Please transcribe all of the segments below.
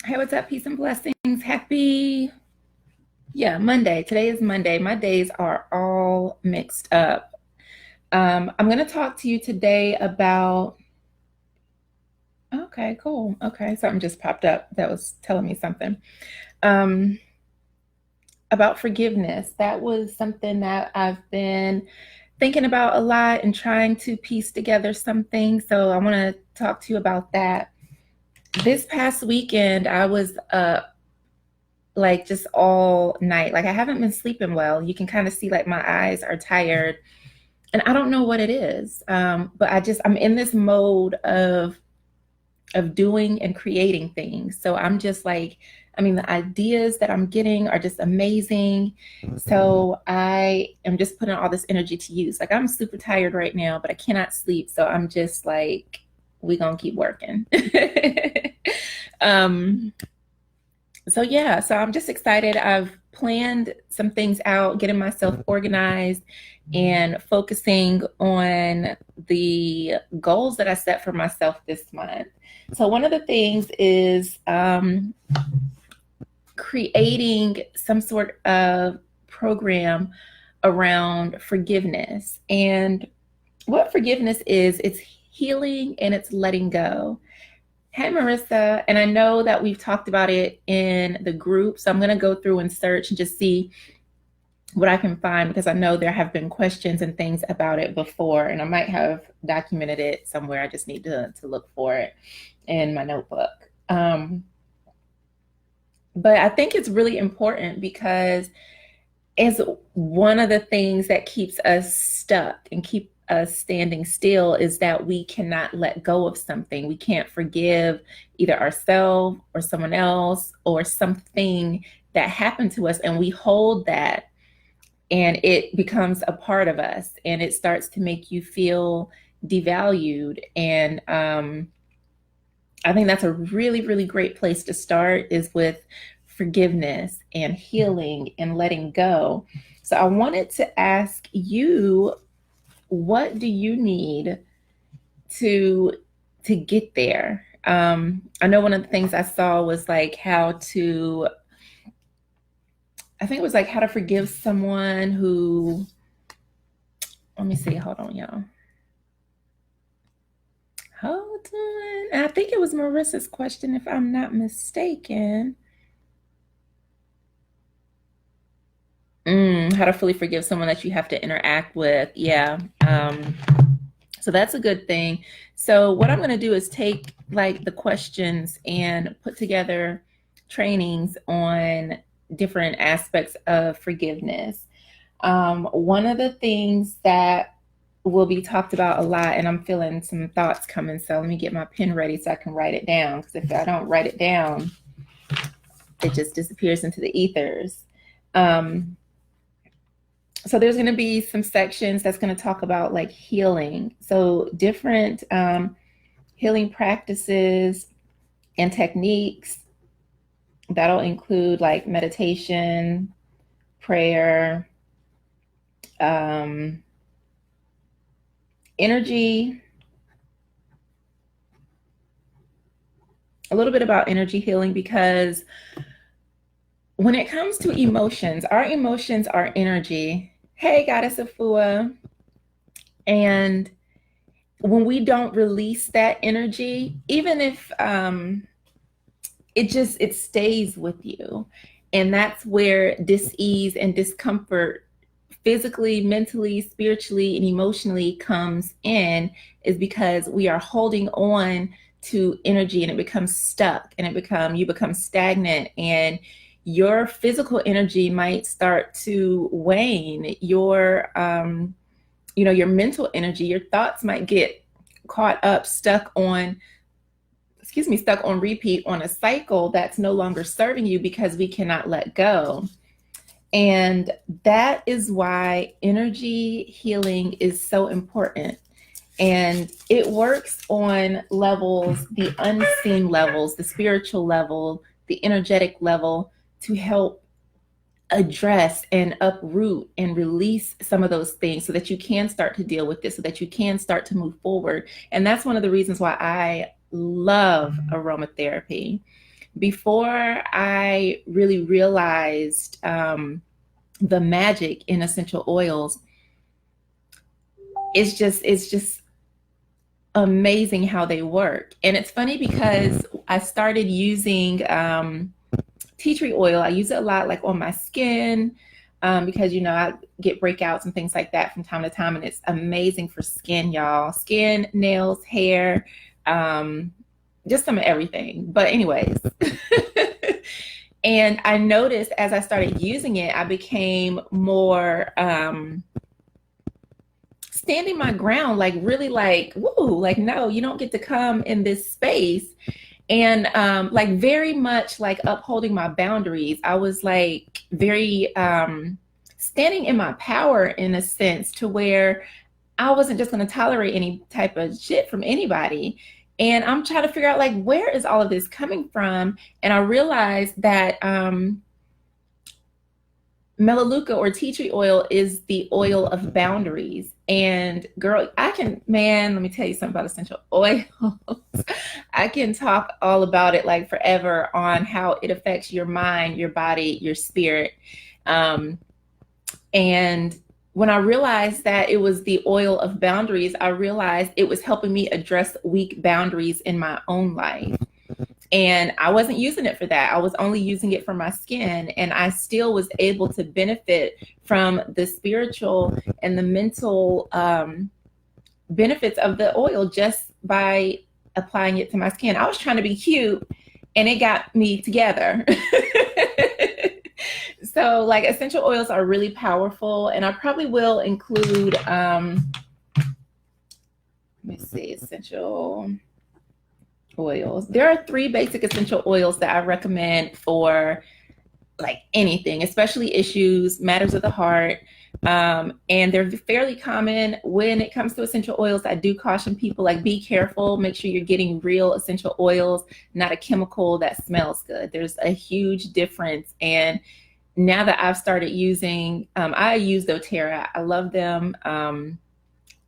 Hey, what's up? Peace and blessings. Happy, Monday. Today is Monday. My days are all mixed up. I'm going to talk to you today about, okay, cool. Okay, something just popped up that was telling me something. Um, about forgiveness. That was something that I've been thinking about a lot and trying to piece together something. So I want to talk to you about that. This past weekend, I was like just all night. Like I haven't been sleeping well. You can kind of see like my eyes are tired and I don't know what it is. But I'm in this mode of doing and creating things. So I'm just like, I mean, the ideas that I'm getting are just amazing. So I am just putting all this energy to use. Like I'm super tired right now, but I cannot sleep. So I'm just like, we gonna keep working. um, so I'm just excited. I've planned some things out, getting myself organized and focusing on the goals that I set for myself this month. So one of the things is creating some sort of program around forgiveness. And what forgiveness is, it's healing and it's letting go. Hey, Marissa. And I know that we've talked about it in the group. So I'm going to go through and search and just see what I can find because I know there have been questions and things about it before. And I might have documented it somewhere. I just need to look for it in my notebook. But I think it's really important because it's one of the things that keeps us stuck and keep us standing still is that we cannot let go of something. We can't forgive either ourselves or someone else or something that happened to us. And we hold that and it becomes a part of us and it starts to make you feel devalued. And I think that's a really, really great place to start is with forgiveness and healing and letting go. So I wanted to ask you, what do you need to get there? I know one of the things I saw was like I think it was like how to forgive someone who, let me see, hold on, y'all. Hold on. I think it was Marissa's question, if I'm not mistaken. How to fully forgive someone that you have to interact with. Yeah. So that's a good thing. So what I'm going to do is take like the questions and put together trainings on different aspects of forgiveness. One of the things that will be talked about a lot, and I'm feeling some thoughts coming, so let me get my pen ready so I can write it down, because if I don't write it down, it just disappears into the ethers. So there's going to be some sections that's going to talk about like healing. So different healing practices and techniques that'll include like meditation, prayer, energy, a little bit about energy healing because when it comes to emotions, our emotions are energy. Hey, Goddess Afua. And when we don't release that energy, even if it stays with you. And that's where dis-ease and discomfort physically, mentally, spiritually, and emotionally comes in, is because we are holding on to energy and it becomes stuck and you become stagnant, and your physical energy might start to wane. Your mental energy, your thoughts might get caught up, stuck on repeat on a cycle that's no longer serving you because we cannot let go. And that is why energy healing is so important. And it works on levels, the unseen levels, the spiritual level, the energetic level, to help address and uproot and release some of those things so that you can start to deal with this, so that you can start to move forward. And that's one of the reasons why I love aromatherapy, Before I really realized the magic in essential oils, it's just amazing how they work. And it's funny because I started using tea tree oil. I use it a lot, like on my skin, because I get breakouts and things like that from time to time, and it's amazing for skin, y'all. Skin, nails, hair, um, just some of everything. But anyways, and I noticed as I started using it, I became more standing my ground, like really like, woo, like, no, you don't get to come in this space. And like very much like upholding my boundaries. I was like very standing in my power in a sense, to where I wasn't just going to tolerate any type of shit from anybody. And I'm trying to figure out, like, where is all of this coming from? And I realized that Melaleuca or tea tree oil is the oil of boundaries. And girl, man, let me tell you something about essential oils. I can talk all about it like forever, on how it affects your mind, your body, your spirit. And when I realized that it was the oil of boundaries, I realized it was helping me address weak boundaries in my own life. And I wasn't using it for that. I was only using it for my skin. And I still was able to benefit from the spiritual and the mental benefits of the oil just by applying it to my skin. I was trying to be cute, and it got me together. So like essential oils are really powerful. And I probably will include, let me see, essential oils. There are 3 basic essential oils that I recommend for like anything, especially issues, matters of the heart. And they're fairly common. When it comes to essential oils, I do caution people, like, be careful, make sure you're getting real essential oils, not a chemical that smells good. There's a huge difference. And now that I've started using, I use doTERRA. I love them.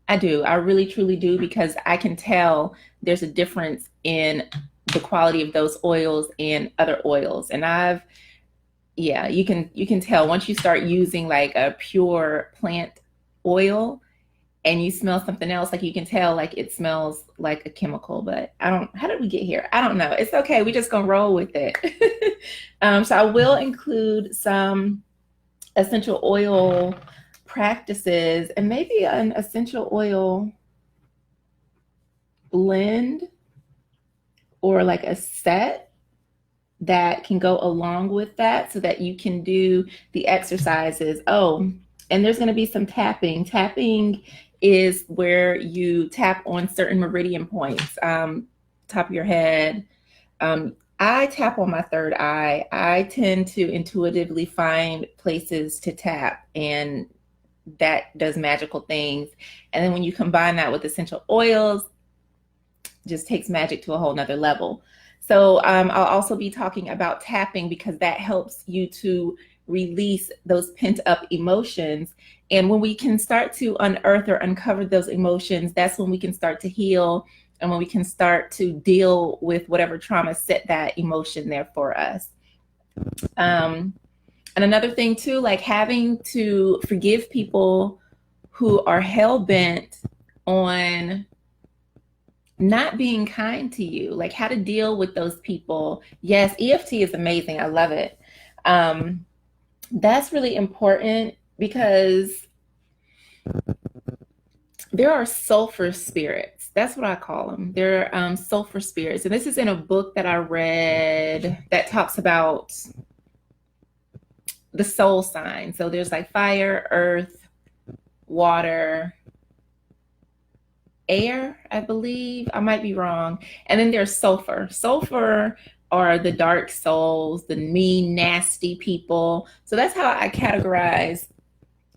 I do. I really, truly do, because I can tell there's a difference in the quality of those oils and other oils. And you can tell once you start using like a pure plant oil and you smell something else, like you can tell like it smells like a chemical. But how did we get here? I don't know. It's okay. We just gonna roll with it. So I will include some essential oil practices and maybe an essential oil blend, or like a set that can go along with that, so that you can do the exercises. Oh, and there's going to be some tapping. Tapping is where you tap on certain meridian points, top of your head. I tap on my third eye. I tend to intuitively find places to tap, and that does magical things. And then when you combine that with essential oils, just takes magic to a whole nother level. So I'll also be talking about tapping, because that helps you to release those pent up emotions. And when we can start to unearth or uncover those emotions, that's when we can start to heal, and when we can start to deal with whatever trauma set that emotion there for us. And another thing too, like having to forgive people who are hell-bent on not being kind to you, like how to deal with those people. Yes, EFT is amazing. I love it. That's really important, because there are sulfur spirits. That's what I call them. They're sulfur spirits. And this is in a book that I read that talks about the soul sign. So there's like fire, earth, water, air, I believe. I might be wrong. And then there's sulfur. Sulfur are the dark souls, the mean, nasty people. So that's how I categorize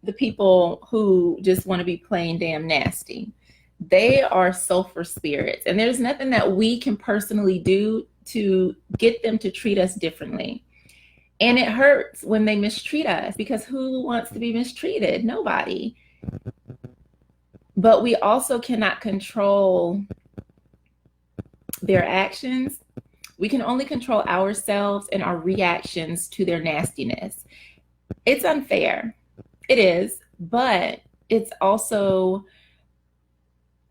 the people who just want to be plain damn nasty. They are sulfur spirits. And there's nothing that we can personally do to get them to treat us differently. And it hurts when they mistreat us, because who wants to be mistreated? Nobody. But we also cannot control their actions. We can only control ourselves and our reactions to their nastiness. It's unfair. It is, but it's also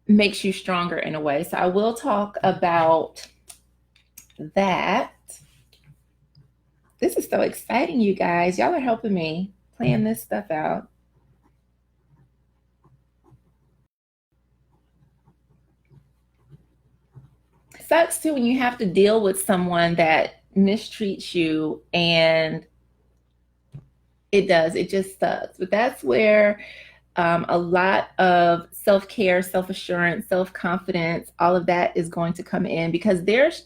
makes you stronger in a way. So I will talk about that. This is so exciting, you guys. Y'all are helping me plan this stuff out. It sucks too when you have to deal with someone that mistreats you, and it does. It just sucks. But that's where a lot of self care, self assurance, self confidence, all of that is going to come in, because there's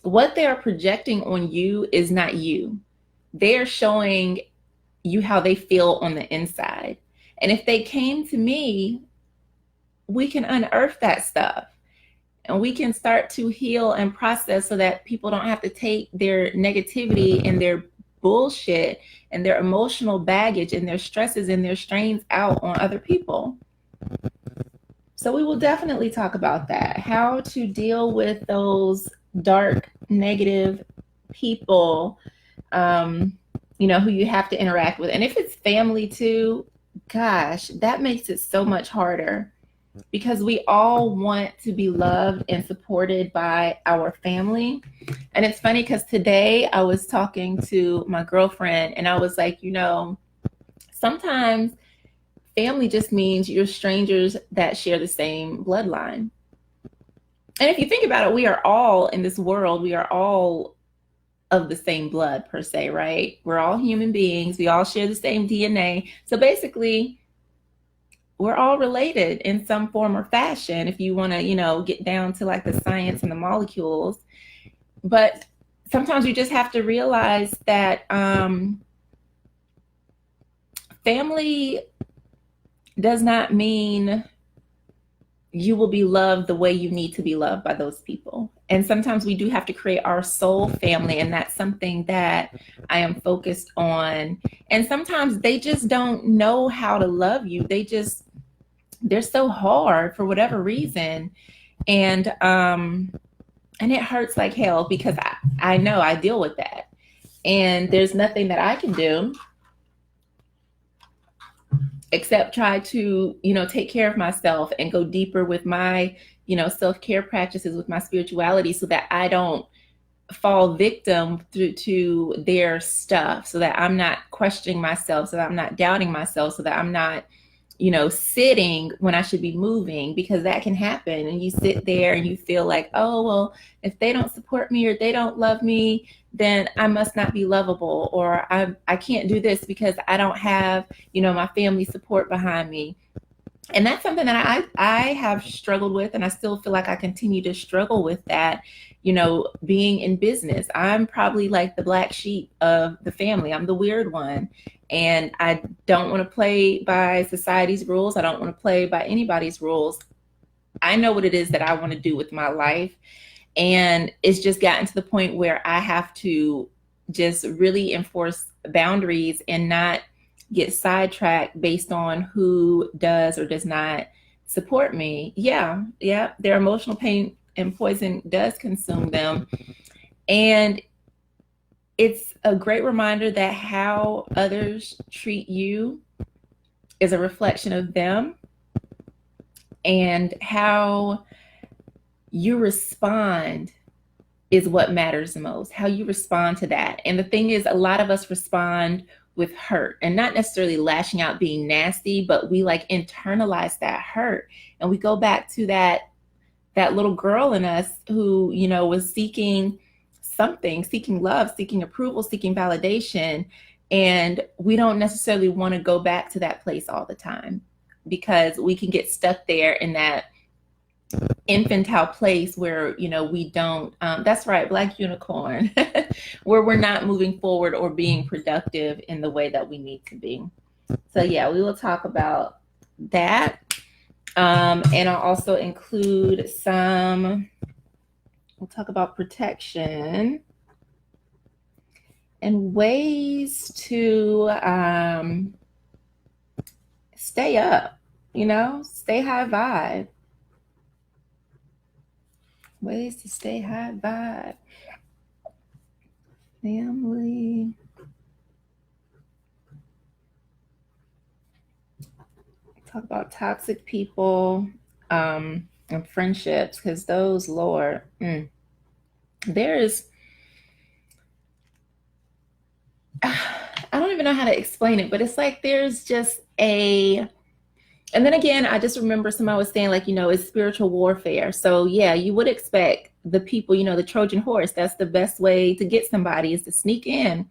what they are projecting on you is not you. They're showing you how they feel on the inside. And if they came to me, we can unearth that stuff and we can start to heal and process so that people don't have to take their negativity and their bullshit and their emotional baggage and their stresses and their strains out on other people. So we will definitely talk about that, how to deal with those dark, negative people, who you have to interact with. And if it's family too, gosh, that makes it so much harder, because we all want to be loved and supported by our family. And it's funny because today I was talking to my girlfriend and I was like, sometimes family just means you're strangers that share the same bloodline. And if you think about it, we are all in this world, we are all of the same blood per se, right? We're all human beings. We all share the same DNA. So basically, we're all related in some form or fashion, if you want to, get down to like the science and the molecules. But sometimes you just have to realize that family does not mean you will be loved the way you need to be loved by those people. And sometimes we do have to create our soul family. And that's something that I am focused on. And sometimes they just don't know how to love you. They're so hard for whatever reason. And it hurts like hell, because I know I deal with that. And there's nothing that I can do except try to, take care of myself and go deeper with my, self-care practices, with my spirituality, so that I don't fall victim to their stuff, so that I'm not questioning myself, so that I'm not doubting myself, so that I'm not, sitting when I should be moving, because that can happen. And you sit there and you feel like, oh, well, if they don't support me or they don't love me, then I must not be lovable, or I can't do this because I don't have, my family support behind me. And that's something that I have struggled with, and I still feel like I continue to struggle with that, being in business. I'm probably like the black sheep of the family. I'm the weird one. And I don't want to play by society's rules. I don't want to play by anybody's rules. I know what it is that I want to do with my life. And it's just gotten to the point where I have to just really enforce boundaries and not get sidetracked based on who does or does not support me. Yeah, their emotional pain and poison does consume them. And it's a great reminder that how others treat you is a reflection of them, and how you respond is what matters the most, how you respond to that. And the thing is, a lot of us respond with hurt, and not necessarily lashing out, being nasty, but we like internalize that hurt. And we go back to that little girl in us who, was seeking something, seeking love, seeking approval, seeking validation. And we don't necessarily want to go back to that place all the time, because we can get stuck there in that infantile place where, we don't, that's right, Black unicorn, where we're not moving forward or being productive in the way that we need to be. So yeah, we will talk about that. And I'll also include we'll talk about protection and ways to stay up, stay high vibe. Ways to stay high vibe. Family. Talk about toxic people, and friendships, because those, Lord, there is, I don't even know how to explain it, but it's like there's just and then again, I just remember somebody was saying, like, it's spiritual warfare. So yeah, you would expect the people, the Trojan horse, that's the best way to get somebody, is to sneak in,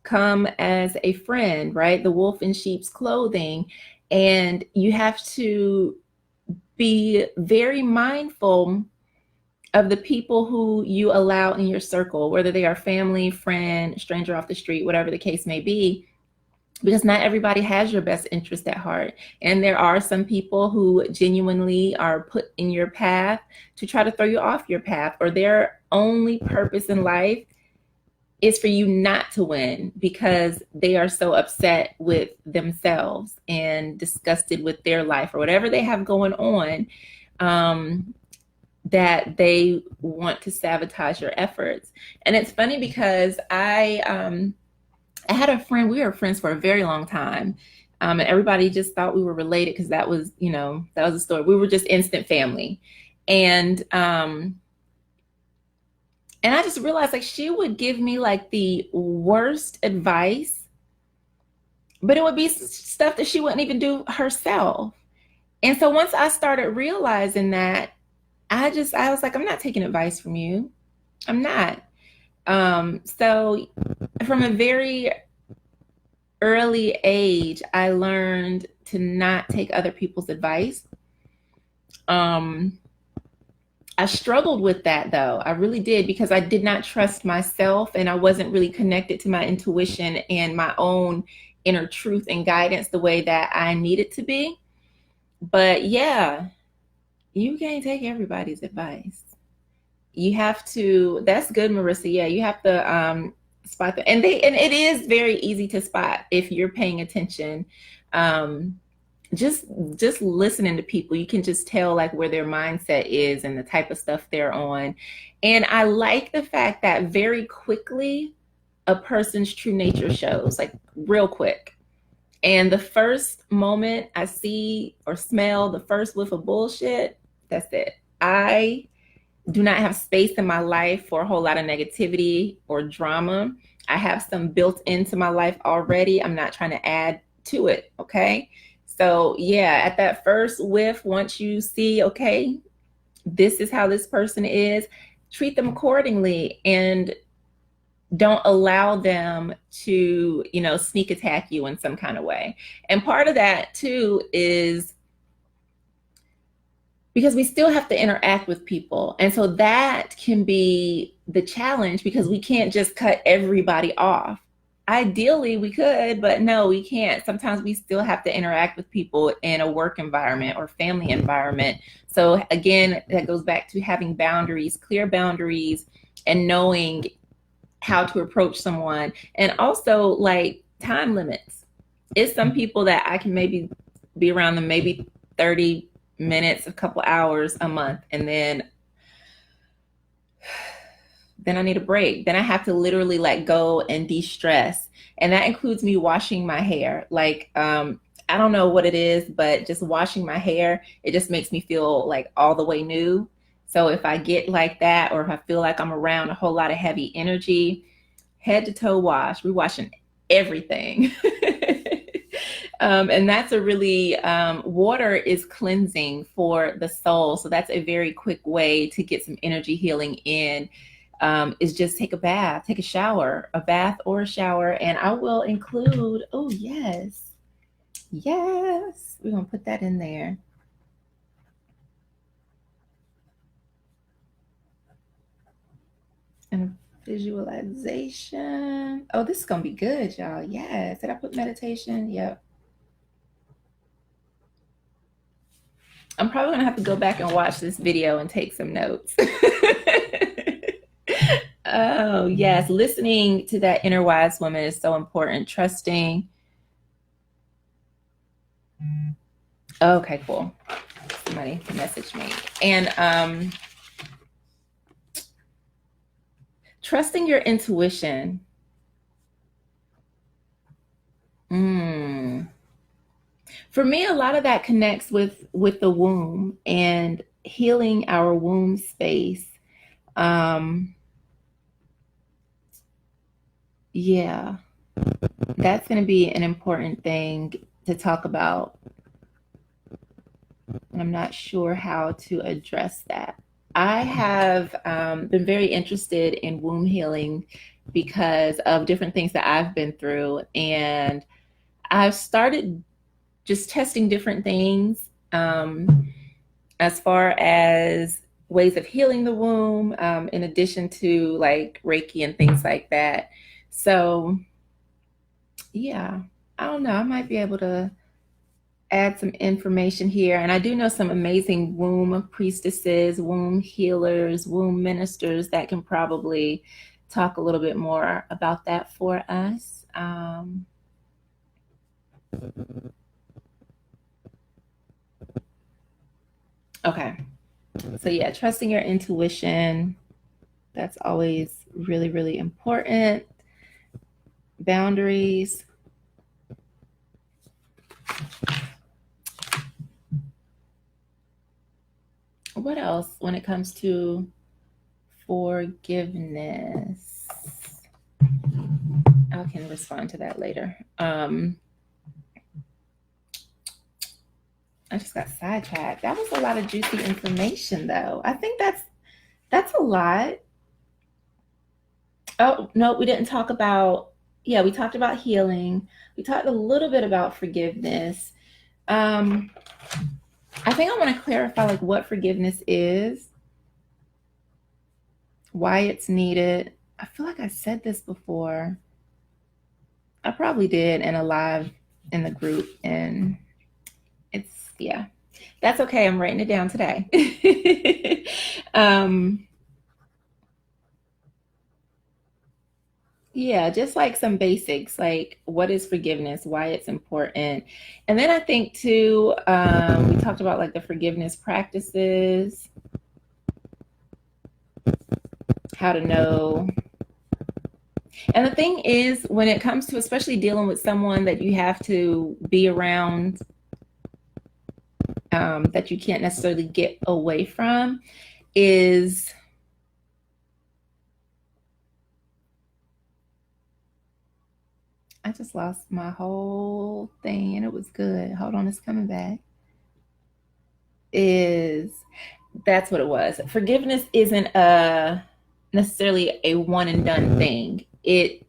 come as a friend, right? The wolf in sheep's clothing. And you have to be very mindful of the people who you allow in your circle, whether they are family, friend, stranger off the street, whatever the case may be, because not everybody has your best interest at heart. And there are some people who genuinely are put in your path to try to throw you off your path, or their only purpose in life is for you not to win, because they are so upset with themselves and disgusted with their life or whatever they have going on, that they want to sabotage your efforts. And it's funny because I had a friend, we were friends for a very long time. And everybody just thought we were related because that was the story. We were just instant family. And I just realized, like, she would give me like the worst advice, but it would be stuff that she wouldn't even do herself. And so once I started realizing that, I was like, I'm not taking advice from you. I'm not. So from a very early age, I learned to not take other people's advice. I struggled with that, though. I really did, because I did not trust myself, and I wasn't really connected to my intuition and my own inner truth and guidance the way that I needed to be. But yeah, you can't take everybody's advice. You have to, that's good, Marissa. Yeah, you have to spot the, and it is very easy to spot if you're paying attention. Just listening to people, you can just tell like where their mindset is and the type of stuff they're on. And I like the fact that very quickly a person's true nature shows, like real quick. And the first moment I see or smell the first whiff of bullshit, that's it. I do not have space in my life for a whole lot of negativity or drama. I have some built into my life already. I'm not trying to add to it. Okay. So yeah, at that first whiff, once you see, okay, this is how this person is, treat them accordingly and don't allow them to, sneak attack you in some kind of way. And part of that too is because we still have to interact with people. And so that can be the challenge, because we can't just cut everybody off. Ideally, we could, but no, we can't. Sometimes we still have to interact with people in a work environment or family environment. So again, that goes back to having boundaries, clear boundaries, and knowing how to approach someone. And also like time limits. It's some people that I can maybe be around them maybe 30 minutes, a couple hours a month, and then I need a break. Then I have to literally let go and de-stress. And that includes me washing my hair. Like, I don't know what it is, but just washing my hair, it just makes me feel like all the way new. So if I get like that, or if I feel like I'm around a whole lot of heavy energy, head to toe wash, we're washing everything. And that's a really, water is cleansing for the soul. So that's a very quick way to get some energy healing in. Is just take a bath, take a shower, a bath or a shower. And I will include, oh yes, we're gonna put that in there. And visualization. Oh, this is gonna be good, y'all. Yes. Did I put meditation? Yep. I'm probably gonna have to go back and watch this video and take some notes. Oh, yes. Listening to that inner wise woman is so important. Trusting. Okay, cool. Somebody messaged me. And Trusting your intuition. Mm. For me, a lot of that connects with the womb and healing our womb space. Um, yeah, that's going to be an important thing to talk about. And I'm not sure how to address that. I have been very interested in womb healing because of different things that I've been through. And I've started just testing different things as far as ways of healing the womb, in addition to like Reiki and things like that. So, yeah, I don't know. I might be able to add some information here. And I do know some amazing womb priestesses, womb healers, womb ministers that can probably talk a little bit more about that for us. Okay. So, yeah, trusting your intuition. That's always really, really important. Boundaries. What else when it comes to forgiveness? I can respond to that later. I just got sidetracked. That was a lot of juicy information, though. I think that's a lot. Oh no, we didn't talk about. Yeah, we talked about healing. We talked a little bit about forgiveness. Um, I think I want to clarify like what forgiveness is, why it's needed. I feel like I said this before. I probably did in a live in the group, and it's yeah. That's okay. I'm writing it down today. um, yeah, just like some basics, like what is forgiveness, why it's important. And then I think too, we talked about like the forgiveness practices, how to know. And the thing is, when it comes to especially dealing with someone that you have to be around, that you can't necessarily get away from, is I just lost my whole thing and it was good. Hold on, it's coming back. Is That's what it was. Forgiveness isn't a necessarily a one and done thing. It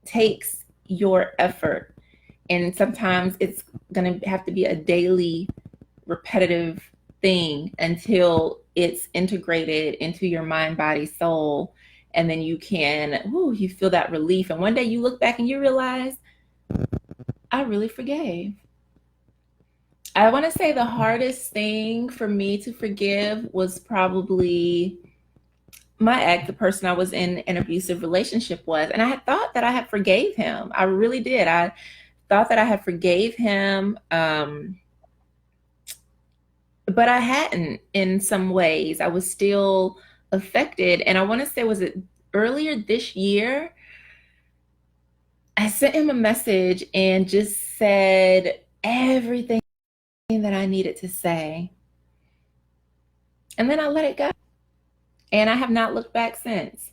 takes your effort, and sometimes it's going to have to be a daily repetitive thing until it's integrated into your mind, body, soul, and then you can you feel that relief, and one day you look back and you realize I really forgave. I want to say the hardest thing for me to forgive was probably my ex, the person I was in an abusive relationship with. And I had thought that I had forgave him. I really did. I thought that I had forgave him. But I hadn't in some ways. I was still affected. And I want to say, was it earlier this year? I sent him a message and just said everything that I needed to say. And then I let it go. And I have not looked back since.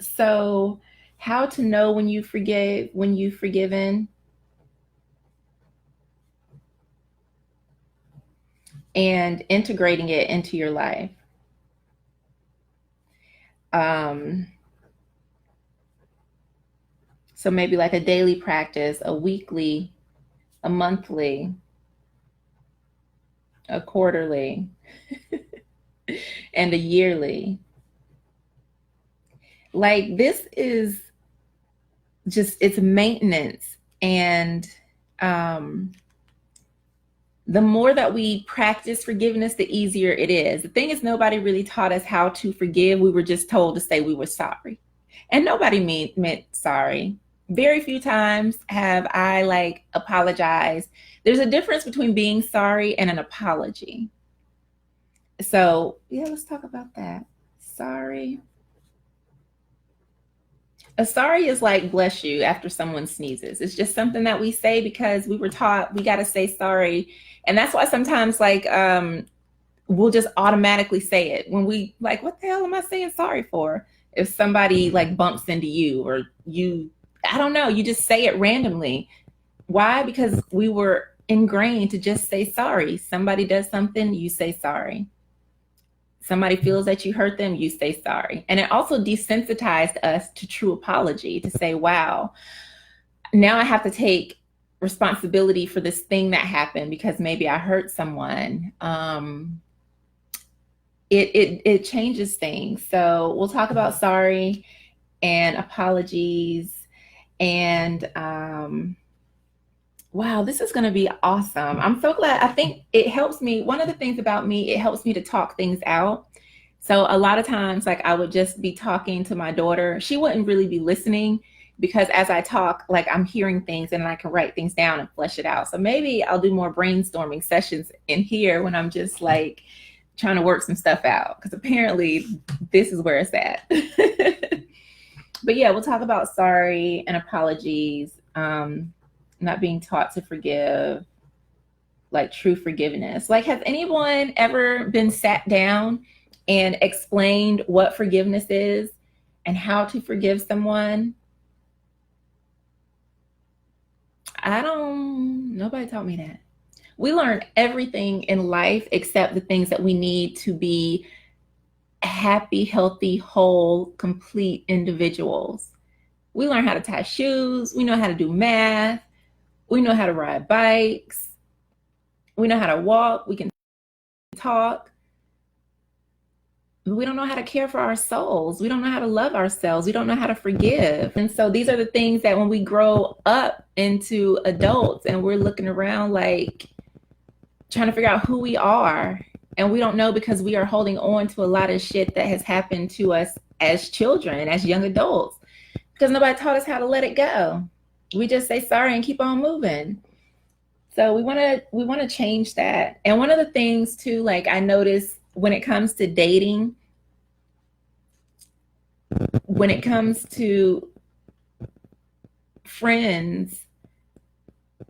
So, how to know when you forgave, when you've forgiven, and integrating it into your life. Um, so maybe like a daily practice, a weekly, a monthly, a quarterly, and a yearly. Like this is just it's maintenance, and um, the more that we practice forgiveness, the easier it is. The thing is, nobody really taught us how to forgive. We were just told to say we were sorry, and nobody meant sorry. Very few times have I like apologized. There's a difference between being sorry and an apology. So yeah, let's talk about that. Sorry A sorry is like bless you after someone sneezes. It's just something that we say because we were taught we got to say sorry. And that's why sometimes we'll just automatically say it when we like, what the hell am I saying sorry for? If somebody like bumps into you or you, I don't know, you just say it randomly. Why? Because we were ingrained to just say sorry. Somebody does something, you say sorry. Somebody feels that you hurt them, you say sorry. And it also desensitized us to true apology, to say, wow, now I have to take responsibility for this thing that happened because maybe I hurt someone. It changes things. So we'll talk about sorry and apologies and wow, this is going to be awesome. I'm so glad. I think it helps me. One of the things about me, it helps me to talk things out. So a lot of times, like I would just be talking to my daughter. She wouldn't really be listening because as I talk, like I'm hearing things and I can write things down and flesh it out. So maybe I'll do more brainstorming sessions in here when I'm just like trying to work some stuff out because apparently this is where it's at. But yeah, we'll talk about sorry and apologies. Not being taught to forgive, like true forgiveness. Like, has anyone ever been sat down and explained what forgiveness is and how to forgive someone? Nobody taught me that. We learn everything in life except the things that we need to be happy, healthy, whole, complete individuals. We learn how to tie shoes. We know how to do math. We know how to ride bikes. We know how to walk. We can talk. We don't know how to care for our souls. We don't know how to love ourselves. We don't know how to forgive. And so these are the things that when we grow up into adults and we're looking around like trying to figure out who we are, and we don't know because we are holding on to a lot of shit that has happened to us as children, as young adults, because nobody taught us how to let it go. We just say sorry and keep on moving. So we want to change that. And one of the things too, like I notice when it comes to dating, when it comes to friends,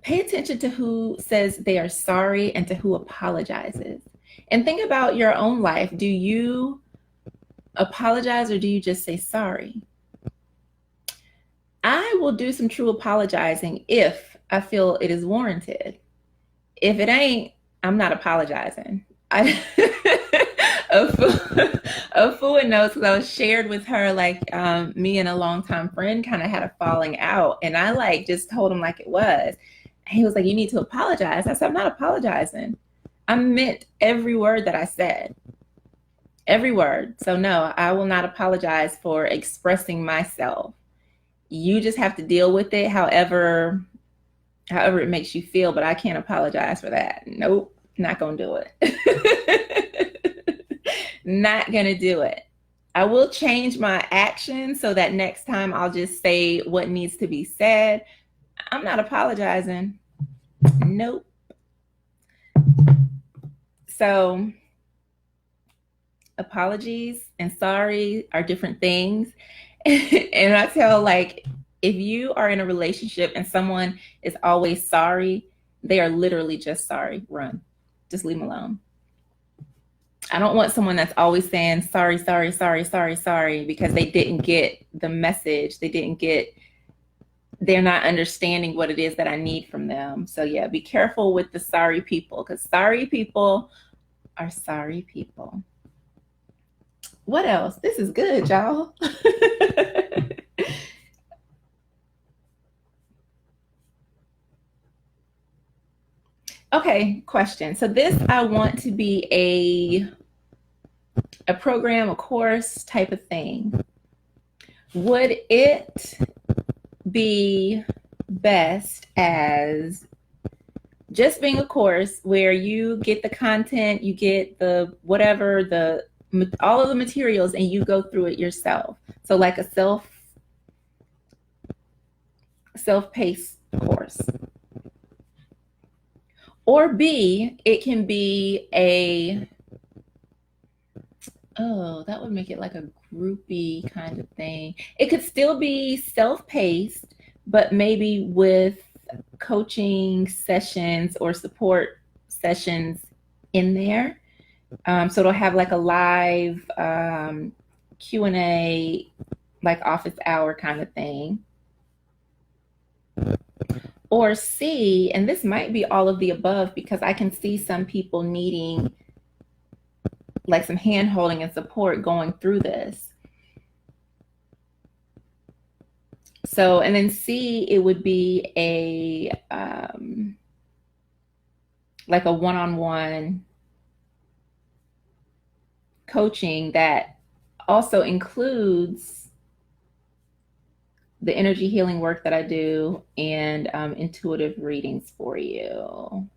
pay attention to who says they are sorry and to who apologizes. And think about your own life. Do you apologize or do you just say sorry? I will do some true apologizing if I feel it is warranted. If it ain't, I'm not apologizing. A fool knows because I was shared with her like me and a longtime friend kind of had a falling out, and I like just told him like it was. And he was like, "You need to apologize." I said, "I'm not apologizing. I meant every word that I said, every word. So no, I will not apologize for expressing myself. You just have to deal with it however it makes you feel, but I can't apologize for that. Nope, not gonna do it. Not gonna do it. I will change my action so that next time I'll just say what needs to be said. I'm not apologizing. Nope. So apologies and sorry are different things. And I tell like, if you are in a relationship and someone is always sorry, they are literally just sorry. Run. Just leave them alone. I don't want someone that's always saying sorry, sorry, sorry, sorry, sorry, because they didn't get the message. They're not understanding what it is that I need from them. So yeah, be careful with the sorry people, because sorry people are sorry people. What else? This is good, y'all. Okay, question. So this I want to be a program, a course type of thing. Would it be best as just being a course where you get the content, you get the whatever, all of the materials, and you go through it yourself? So like a self-paced course. Or B, it can be that would make it like a groupy kind of thing. It could still be self-paced, but maybe with coaching sessions or support sessions in there. So it'll have like a live Q&A, like office hour kind of thing. Or C, and this might be all of the above, because I can see some people needing like some hand holding and support going through this. So, and then C, it would be a like a one-on-one coaching that also includes the energy healing work that I do and intuitive readings for you.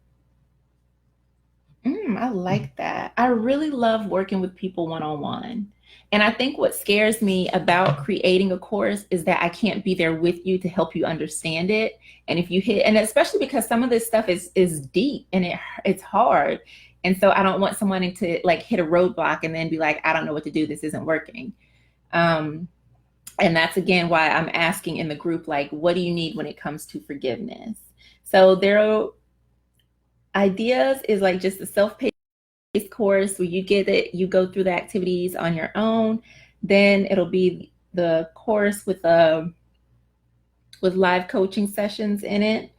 I like that. I really love working with people one-on-one. And I think what scares me about creating a course is that I can't be there with you to help you understand it. And if you hit, and especially because some of this stuff is deep and it's hard. And so I don't want someone to like hit a roadblock and then be like, I don't know what to do. This isn't working. And that's again why I'm asking in the group, like, what do you need when it comes to forgiveness? So their ideas is like just a self-paced course where you get it, you go through the activities on your own. Then it'll be the course with live coaching sessions in it.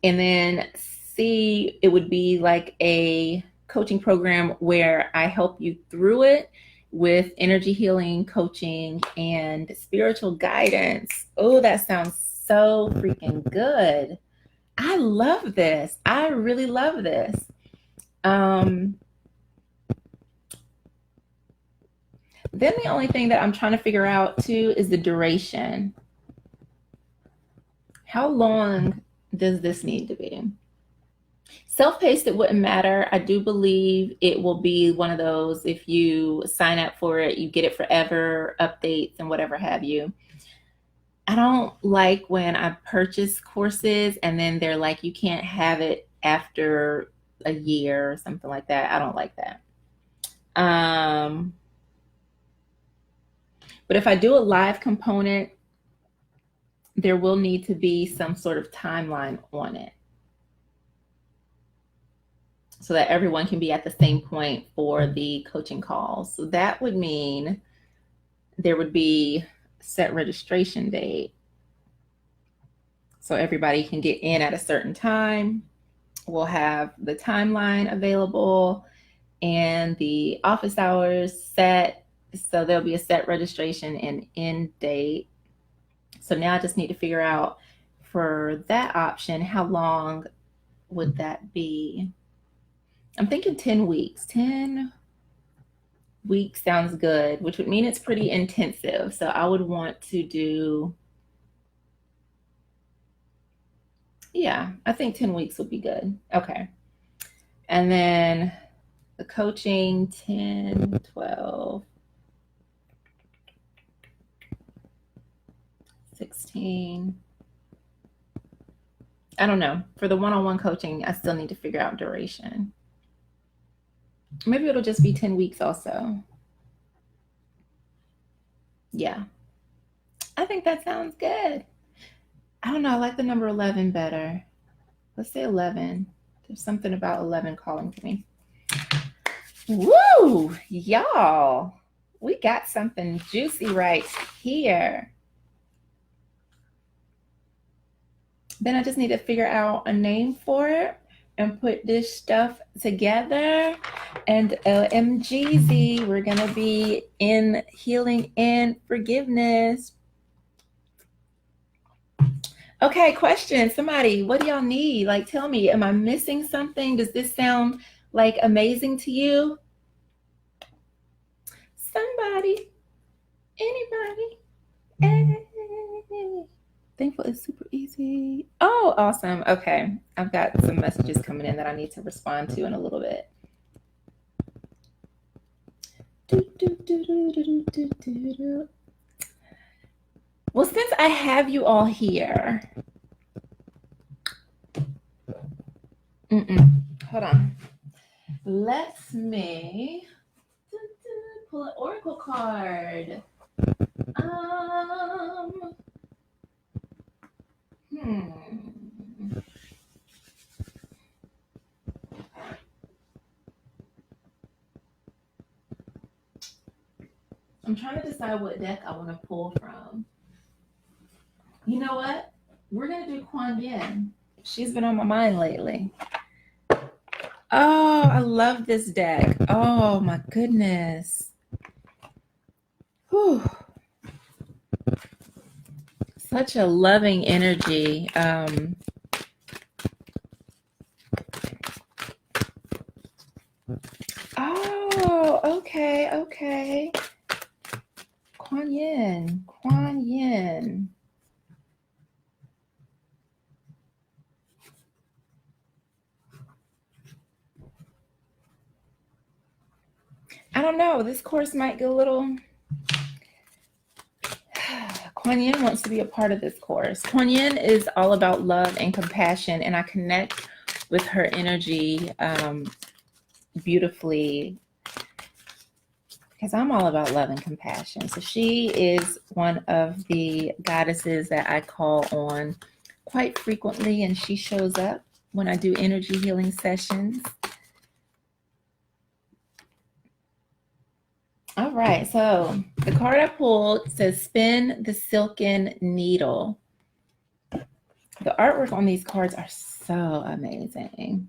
And then C, it would be like a coaching program where I help you through it with energy healing, coaching, and spiritual guidance. Oh, that sounds so freaking good. I love this. I really love this. Then the only thing that I'm trying to figure out too is the duration. How long does this need to be? Self-paced, it wouldn't matter. I do believe it will be one of those, if you sign up for it, you get it forever, updates and whatever have you. I don't like when I purchase courses and then they're like, you can't have it after a year or something like that. I don't like that. But if I do a live component, there will need to be some sort of timeline on it so that everyone can be at the same point for the coaching calls. So that would mean there would be set registration date. So everybody can get in at a certain time. We'll have the timeline available and the office hours set. So there'll be a set registration and end date. So now I just need to figure out for that option, how long would that be? I'm thinking 10 weeks. 10 weeks sounds good, which would mean it's pretty intensive. So I would want to do, yeah, I think 10 weeks would be good. Okay. And then the coaching, 10, 12, 16. I don't know. For the one-on-one coaching, I still need to figure out duration. Maybe it'll just be 10 weeks also. Yeah. I think that sounds good. I don't know. I like the number 11 better. Let's say 11. There's something about 11 calling to me. Woo! Y'all, we got something juicy right here. Then I just need to figure out a name for it and put this stuff together. And OMGZ, we're going to be in healing and forgiveness. Okay, question. Somebody, what do y'all need? Like, tell me, am I missing something? Does this sound like amazing to you? Somebody, anybody? Hey. Thankful is super easy. Oh, awesome. Okay. I've got some messages coming in that I need to respond to in a little bit. Well, since I have you all here, hold on. Let me pull an oracle card. Hmm. I'm trying to decide what deck I want to pull from. You know what? We're going to do Kuan Yin. She's been on my mind lately. Oh, I love this deck. Oh, my goodness. Whew. Such a loving energy. Oh, okay. Kuan Yin. I don't know. This course might get a little... Kuan Yin wants to be a part of this course. Kuan Yin is all about love and compassion, and I connect with her energy beautifully because I'm all about love and compassion. So she is one of the goddesses that I call on quite frequently, and she shows up when I do energy healing sessions. All right, so the card I pulled says spin the silken needle. The artwork on these cards are so amazing.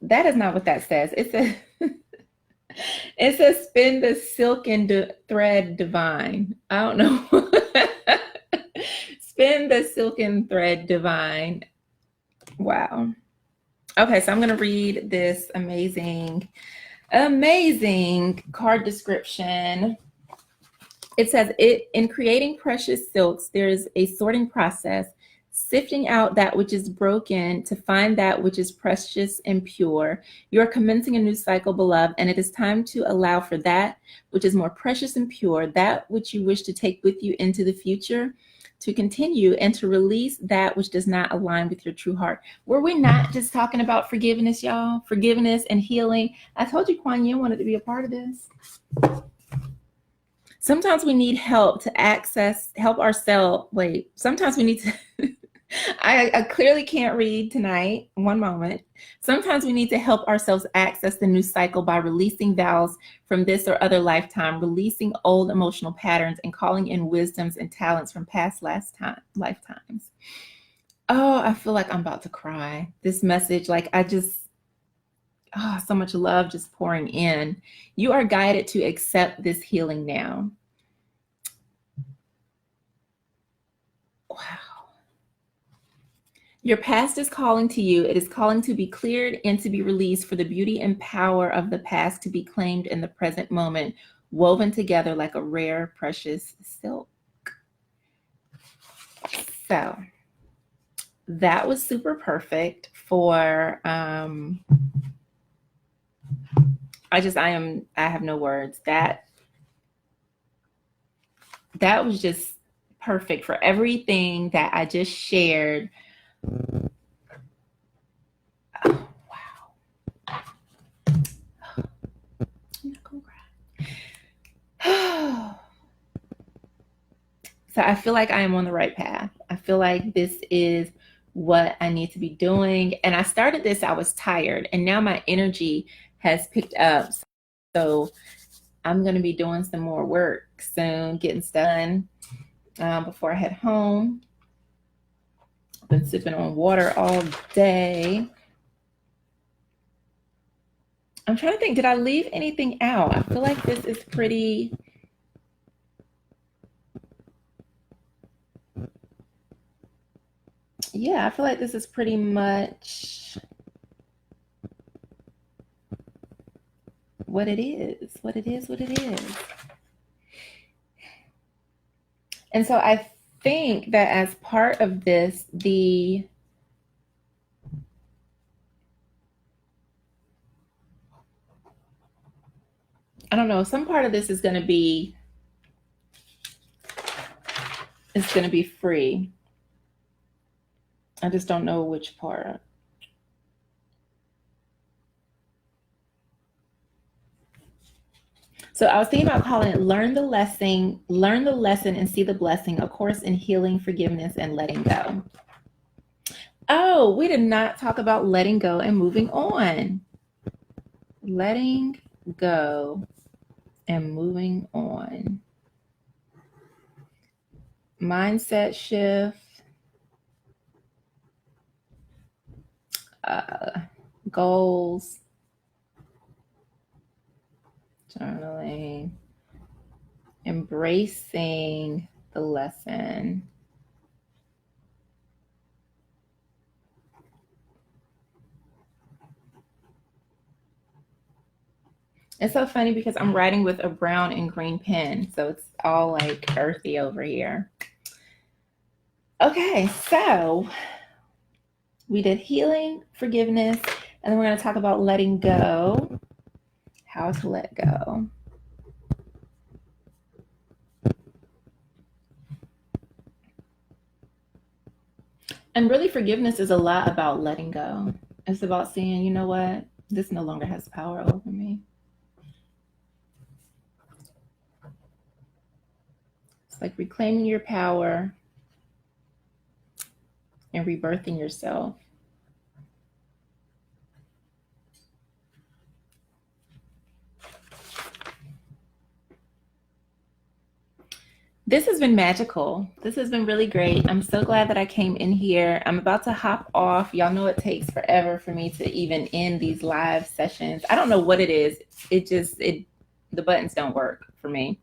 That is not what that says. It says it says spin the silken thread divine. I don't know. Spin the silken thread divine. Wow. Okay, so I'm going to read this amazing card description. It says, in creating precious silks, there is a sorting process, sifting out that which is broken to find that which is precious and pure. You are commencing a new cycle, beloved, and it is time to allow for that which is more precious and pure, that which you wish to take with you into the future, to continue, and to release that which does not align with your true heart. Were we not just talking about forgiveness, y'all? Forgiveness and healing. I told you Kuan Yin wanted to be a part of this. Sometimes we need help to help ourselves. Wait, sometimes we need to, I clearly can't read tonight. One moment. Sometimes we need to help ourselves access the new cycle by releasing vows from this or other lifetime, releasing old emotional patterns, and calling in wisdoms and talents from past lifetimes. Oh, I feel like I'm about to cry. This message, so much love just pouring in. You are guided to accept this healing now. Wow. Your past is calling to you. It is calling to be cleared and to be released, for the beauty and power of the past to be claimed in the present moment, woven together like a rare, precious silk. So that was super perfect for, I have no words. That was just perfect for everything that I just shared. Oh, wow. I'm not gonna cry. So I feel like I am on the right path. I feel like this is what I need to be doing. And I started this, I was tired, and now my energy has picked up. So I'm going to be doing some more work soon, getting stuff done before I head home. I've been sipping on water all day. I'm trying to think, did I leave anything out? I feel like this is pretty... Yeah, I feel like this is pretty much what it is. And so I think that as part of this, I don't know, some part of this is going to be, free. I just don't know which part. So I was thinking about calling it learn the lesson and see the blessing, a course in healing, forgiveness, and letting go. Oh, we did not talk about letting go and moving on. Letting go and moving on. Mindset shift, goals, journaling, embracing the lesson. It's so funny because I'm writing with a brown and green pen, so it's all like earthy over here. Okay, so we did healing, forgiveness, and then we're going to talk about letting go, how to let go. And really, forgiveness is a lot about letting go. It's about saying, you know what, this no longer has power over me. It's like reclaiming your power and rebirthing yourself. This has been magical. This has been really great. I'm so glad that I came in here. I'm about to hop off. Y'all know it takes forever for me to even end these live sessions. I don't know what it is. The buttons don't work for me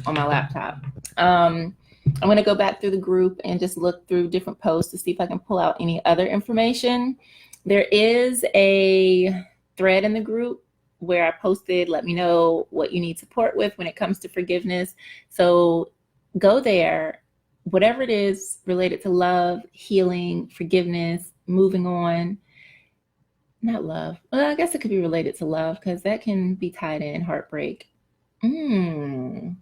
on my laptop. I'm going to go back through the group and just look through different posts to see if I can pull out any other information. There is a thread in the group where I posted, let me know what you need support with when it comes to forgiveness. So go there, whatever it is related to love, healing, forgiveness, moving on. Not love. Well, I guess it could be related to love because that can be tied in heartbreak. You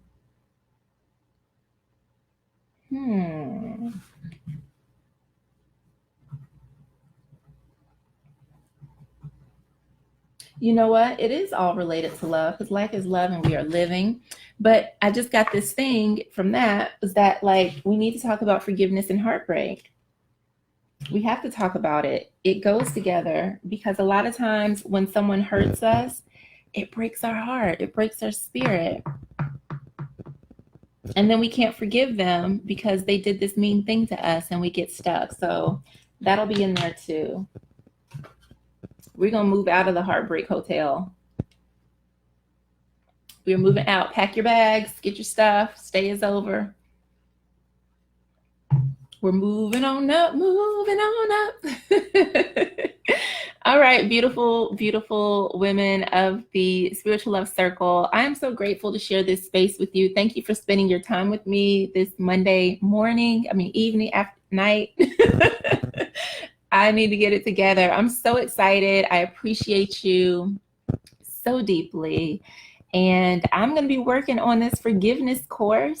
know what? It is all related to love because life is love and we are living. But I just got this thing from that was that like we need to talk about forgiveness and heartbreak. We have to talk about it. It goes together because a lot of times when someone hurts us, it breaks our heart, it breaks our spirit. And then we can't forgive them because they did this mean thing to us and we get stuck. So that'll be in there too. We're going to move out of the Heartbreak Hotel. We're moving out. Pack your bags, get your stuff. Stay is over. We're moving on up, moving on up. All right, beautiful, beautiful women of the Spiritual Love Circle. I am so grateful to share this space with you. Thank you for spending your time with me this Monday morning, evening, after night. I need to get it together. I'm so excited. I appreciate you so deeply. And I'm going to be working on this forgiveness course.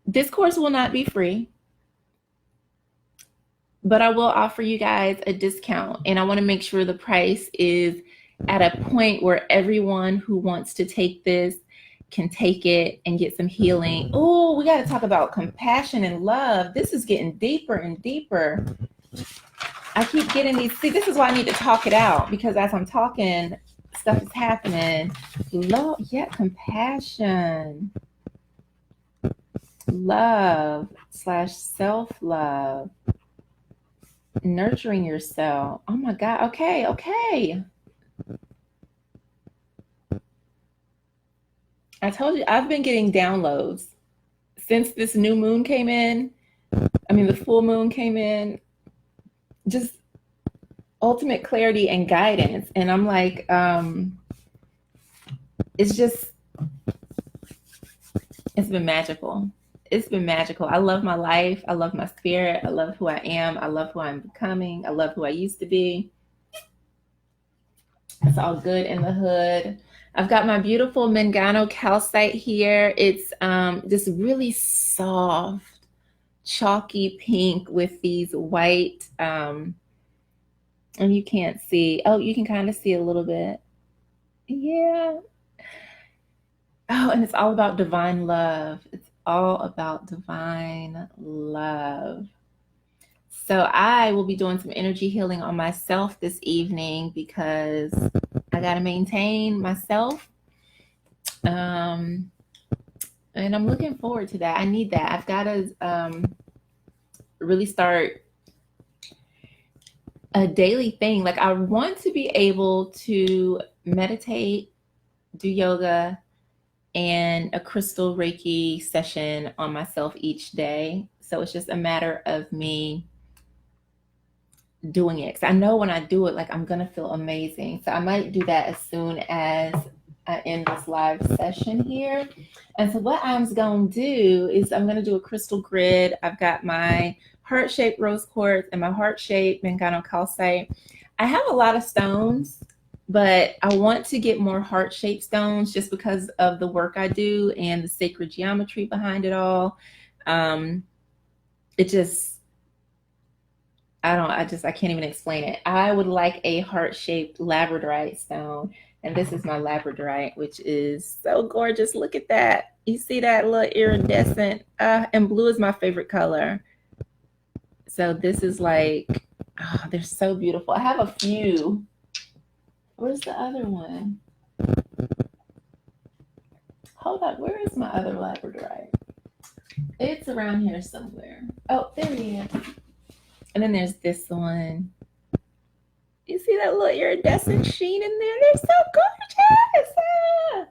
This course will not be free, but I will offer you guys a discount. And I want to make sure the price is at a point where everyone who wants to take this can take it and get some healing. Oh, we got to talk about compassion and love. This is getting deeper and deeper. I keep getting these. See, this is why I need to talk it out because as I'm talking, stuff is happening. Love, yeah, compassion, love / self-love, nurturing yourself. Oh my God. Okay. I told you I've been getting downloads since this new moon came in. The full moon came in. Just ultimate clarity and guidance. And I'm like, it's been magical. It's been magical. I love my life. I love my spirit. I love who I am. I love who I'm becoming. I love who I used to be. It's all good in the hood. I've got my beautiful Mangano calcite here. It's this really soft, chalky pink with these white, and you can't see. Oh, you can kind of see a little bit. Yeah. Oh, and it's all about divine love. It's all about divine love. So I will be doing some energy healing on myself this evening because I got to maintain myself. Um, and I'm looking forward to that. I need that. I've got to really start a daily thing. Like, I want to be able to meditate, do yoga, and a crystal Reiki session on myself each day. So it's just a matter of me doing it. Because I know when I do it, like, I'm going to feel amazing. So I might do that as soon as I end this live session here. And so what I'm going to do is I'm going to do a crystal grid. I've got my heart-shaped rose quartz and my heart-shaped mangano calcite. I have a lot of stones, but I want to get more heart-shaped stones just because of the work I do and the sacred geometry behind it all. It just, I can't even explain it. I would like a heart-shaped labradorite stone. And this is my labradorite, which is so gorgeous. Look at that. You see that little iridescent, and blue is my favorite color. So this is like, oh, they're so beautiful. I have a few. Where's the other one? Hold up, where is my other labradorite? It's around here somewhere. Oh, there he is. And then there's this one. You see that little iridescent sheen in there? They're so gorgeous. Ah!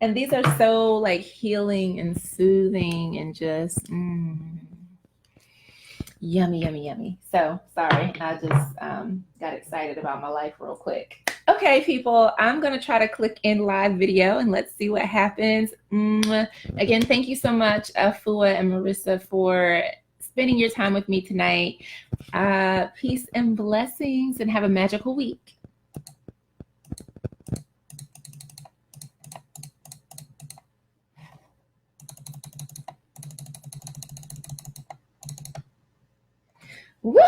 And these are so like healing and soothing and just yummy, yummy, yummy. So sorry, I just got excited about my life real quick. Okay, people, I'm going to try to click in live video and let's see what happens. Again, thank you so much, Afua and Marissa, for spending your time with me tonight. Peace and blessings, and have a magical week. Woo!